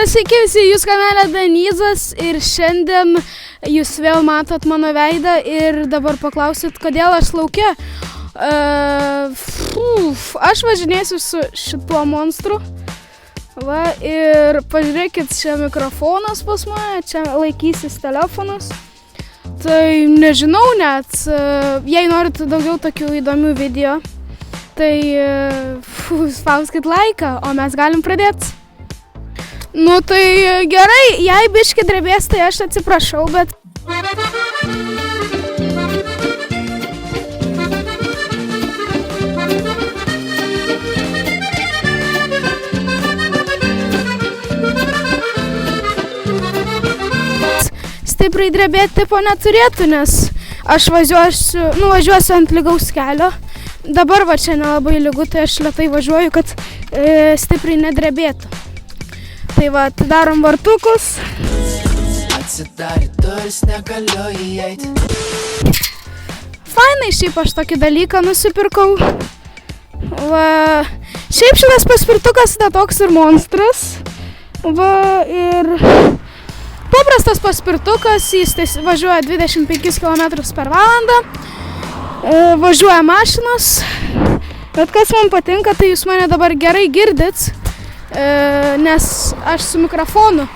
Sveiki visi, jūs kanale Danizas ir šiandien jūs vėl matot mano veidą ir dabar paklausit, kodėl aš lauke. Aš važinėsiu su šituo monstru. Va, ir pažiūrėkit, čia mikrofonas pas mane, čia laikysis telefonas. Tai nežinau net, jei norite daugiau tokių įdomių video, tai spauskit laiką, o mes galim pradėti. Nu tai gerai, jei biški drebės, tai aš atsiprašau, bet... Stipriai drebėti tipo neturėtų, nes aš nuvažiuosiu ant lygaus kelio. Dabar va čia nelabai lygu, tai aš lėtai važiuoju, kad stipriai nedrebėtų. Tai va, atidarom vartukus. Atsidarė duris, negaliu įeiti. Fainai, šiaip aš tokį dalyką nusipirkau. Va, šiaip šitas paspirtukas yra toks ir monstras. Va, ir paprastas paspirtukas, jis važiuoja 25 km per valandą. Važiuoja mašinos. Bet kas man patinka, tai jūs mane dabar gerai girdit. Nes aš su mikrofonu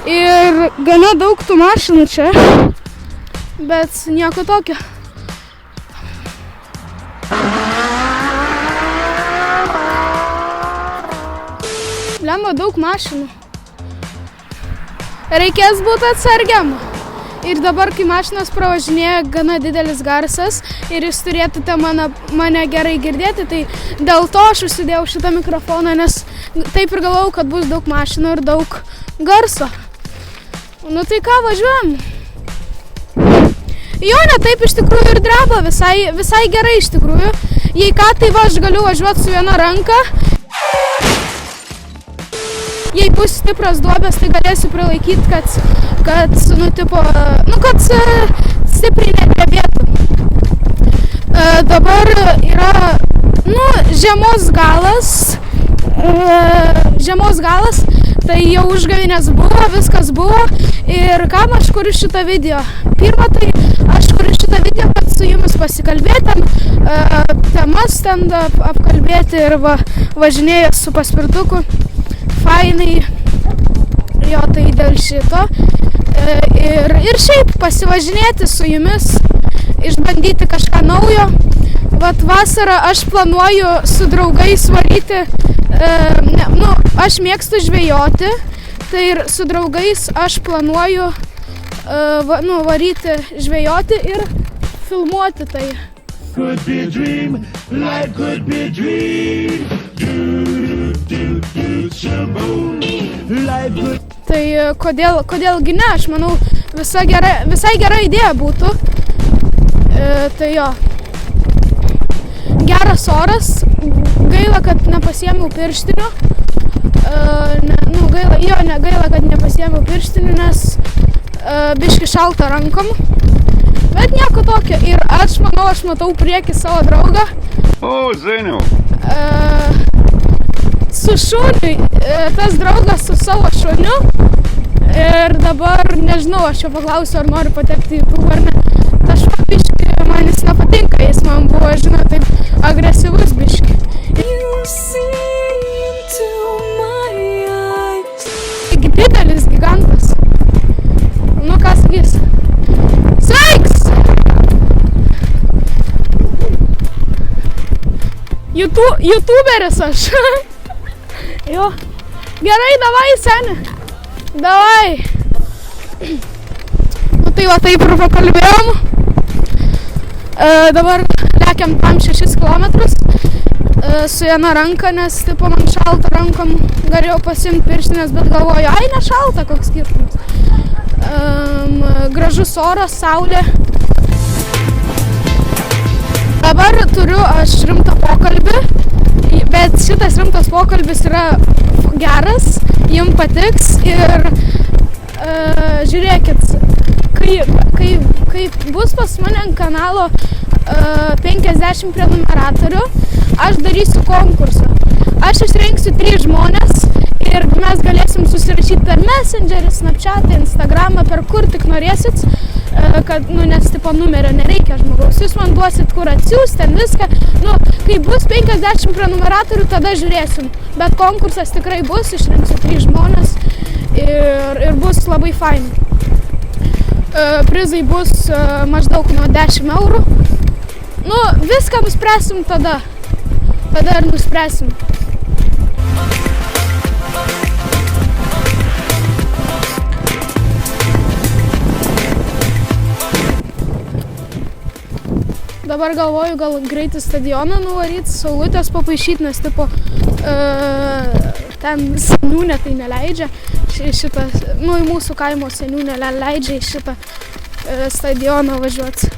ir gana daug tų mašinų čia, bet nieko tokio. Lemba daug mašinų. Reikės būti atsargiam. Ir dabar, kai mašinos pravažinėja, gana didelis garsas ir jūs turėtumėte mane gerai girdėti, tai dėl to aš užsidėjau šitą mikrofoną, nes taip ir galvojau, kad bus daug mašinų ir daug garso. Nu tai ką, važiuojam? Jo, ne taip iš tikrųjų ir dreba, visai gerai iš tikrųjų. Jei ką, tai va, aš galiu važiuoti su viena ranka. Jei bus stipras duobės, tai galėsiu prilaikyti, kad stipriai nedrebėtų. Dabar yra, žiemos galas, tai jau užgavėnės buvo, viskas buvo. Ir kam aš kuriu šitą video? Pirma, tai aš kuriu šitą video, kad su jumis pasikalbėtum, temas ten apkalbėti ir važinėjęs su paspirtuku. Fainai, jo, tai dėl šito. Ir šiaip pasivažinėti su jumis, išbandyti kažką naujo. Vat vasarą aš planuoju su draugais varyti, aš mėgstu žvejoti, tai ir su draugais aš planuoju varyti žvejoti ir filmuoti tai. Could be a dream, life could be a dream. Tai kodėlgi ne, aš manau, visai gera idėja būtų. Tai jo, geras oras, gaila, kad nepasiėmiau pirštinių. Gaila, kad nepasiėmiau pirštinių, nes biški šalta rankom. Bet nieko tokio. Ir aš matau priekį savo draugą. O, Zeniau. Su šuniui, tas draugas su savo šuniu. Ir dabar, nežinau, aš jo paklausiu, ar noriu patekti į YouTube ar ne. Tas šuo biški, man jis nepatinka, jis man buvo, taip agresyvus biški. Didelis gigantas. Nu, ką sakys? Sveiks! YouTuberis aš. Jo. Gerai, davai, seni. Davai. Nu tai va, taip ir pakalbėjom. Dabar lekiam tam 6 kilometrus su viena ranka, nes tipo man šalta rankom. Galėjau pasiimti pirštinės, bet galvoju, ai ne šalta, koks skirtumas. Gražus oras, saulė. Dabar turiu aš rimtą pokalbį, bet šitas rimtas pokalbis yra geras, jums patiks ir žiūrėkit, kai bus pas mane ant kanalo 50 prenumeratorių, aš darysiu konkursą. Aš išrinksiu 3 žmonės ir mes galėsim susirašyti per Messengerį, Snapchatą, Instagramą, per kur tik norėsit, kad, nes tipo numerio nereikia žmogaus. Jūs man duosit, kur atsiųst, ten viską. Kai bus 50 prenumeratorių, tada žiūrėsim. Bet konkursas tikrai bus, išrinksiu 3 žmonės ir bus labai fain. Prizai bus maždaug nuo 10 eurų. Viską nuspręsim tada. Tada ir nuspręsim. Dabar galvoju, gal greitai stadioną nuvaryti, saulutės papaišyti, nes tipo ten seniūnė tai neleidžia. Į mūsų kaimo seniūnė leidžia į šitą stadioną važiuoti.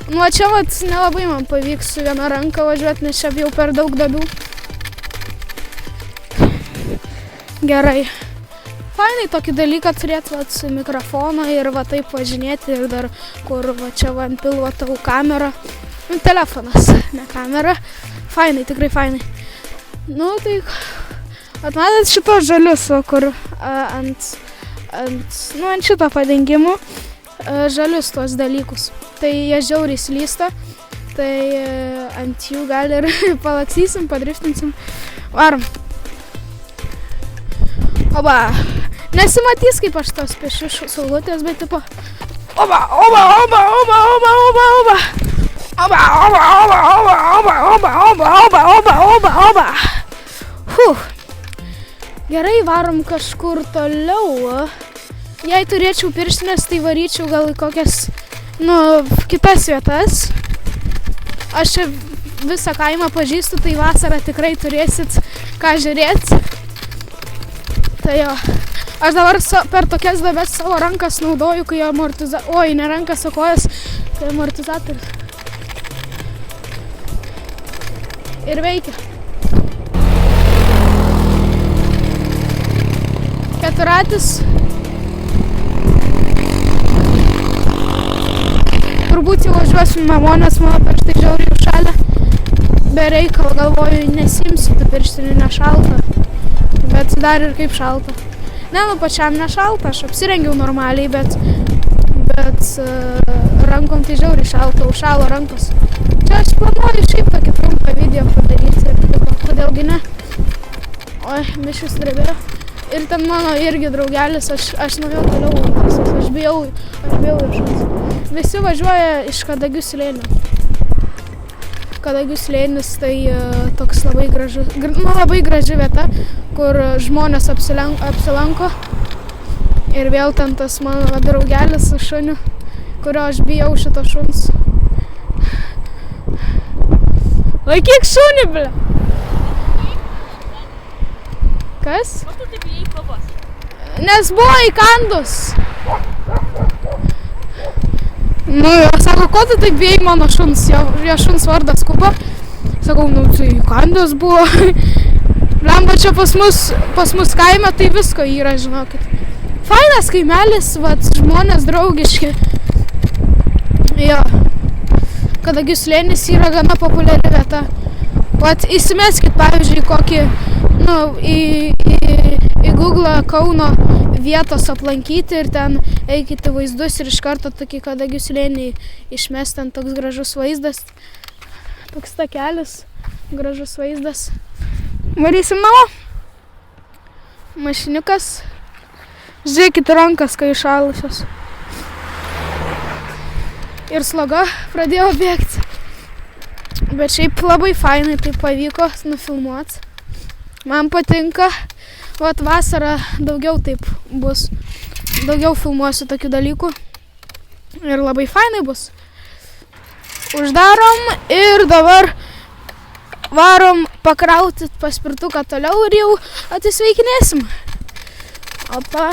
Čia nelabai man pavyks su viena ranka važiuoti, nes čia jau per daug duobių. Gerai. Fainai tokį dalyką turėti su mikrofoną ir taip važinėti ir dar kur čia ant pilvo tavo kamera. Telefonas, ne kamera. Fainai, tikrai fainai. Tai atmatot šito žalius, kur ant šito padengimo žalius tuos dalykus. Tai jie žiauriai slysta, tai ant jų gal ir palaksysim, padriftinsim. Varom. Oba, nesimatys, kaip aš tos piešiu saulutės, bet tipo oba, oba, oba, oba, oba, oba, oba, oba, oba, oba, oba, oba, oba, oba, oba, oba, oba, oba. Gerai, varom kažkur toliau. Jei turėčiau pirštinės, tai varyčiau gal į kokias, kitas vietas. Aš čia visą kaimą pažįstu, tai vasarą tikrai turėsit ką žiūrėti. Tai jo, aš dabar per tokias duobes savo rankas naudoju, kai ne rankas, o kojas, kai amortizatorius. Ir veikia. Keturatis. Turbūt jau važiuosiu namo, nes mano pirštai žiauriai užšalę. Be reikalo galvoju, nesimsiu tų pirštinių, nešalta. Bet dar ir kaip šalta. Pačiam nešalta, aš apsirengiau normaliai, bet rankom tai žiauriai šalta, užšalo rankos. Čia aš planuoju šiaip tokį trumpą video padaryti, kodėlgi ne. Oi, miškus drebėjo. Ir ten mano irgi draugelis, aš nuėjau toliau, aš bijau iš šuns. Visi važiuoja iš Kadagių slėnio. Kadagių slėnis tai toks labai graži vieta, kur žmonės apsilanko. Ir vėl ten tas mano draugelis su šuniu, kurio aš bijau šito šuns. Laikyk šunį, ble! Kas? O tu taip bijai kovos? Nes buvo įkandus. Sako, ko tu taip bijai mano šuns, jo šuns vardas Kuba. Sakau, tai įkandus buvo. Lemba čia pas mus kaime, tai visko yra, žinokit. Fainas kaimelis, žmonės draugiški. Jo. Kadagių slėnis yra gana populiari vieta. Įsimeskit, pavyzdžiui, kokį, į Google Kauno vietos aplankyti ir ten eikite vaizdus ir iš karto tokį Kadagių slėnį išmest, ten toks gražus vaizdas. Toks takelis, gražus vaizdas. Varysim namo. Mašiniukas. Žiūrėkit rankas, kai išalusios. Ir sloga pradėjo bėgti. Bet šiaip labai fainai tai pavyko nufilmuoti. Man patinka. Vasarą daugiau taip bus. Daugiau filmuosiu tokių dalykų. Ir labai fainai bus. Uždarom ir dabar varom pakrauti paspirtuką toliau ir jau atsisveikinėsim. Opa,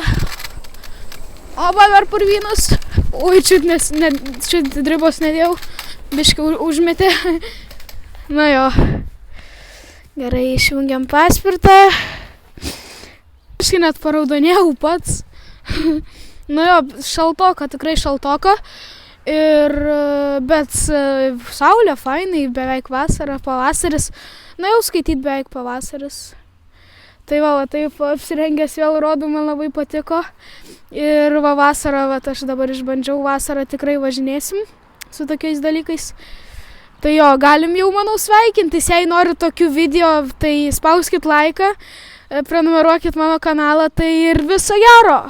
dar purvynus. Ui, čiut dribos nedėjau. Biškai užmetė. Na jo. Gerai, išjungiam paspirtą. Aš net paraudonėjau pats. Na jo, šaltoka, tikrai šaltoka. Bet saulė fainai, beveik vasara, pavasaris. Na jau skaityt beveik pavasaris. Tai va, taip apsirengęs vėl rodu, man labai patiko. Ir va vasarą, va, aš dabar išbandžiau, vasarą tikrai važinėsim su tokiais dalykais. Tai jo, galim jau, manau, sveikintis. Jei norit tokių video, tai spauskit laiką, prenumeruokit mano kanalą, tai ir viso gero!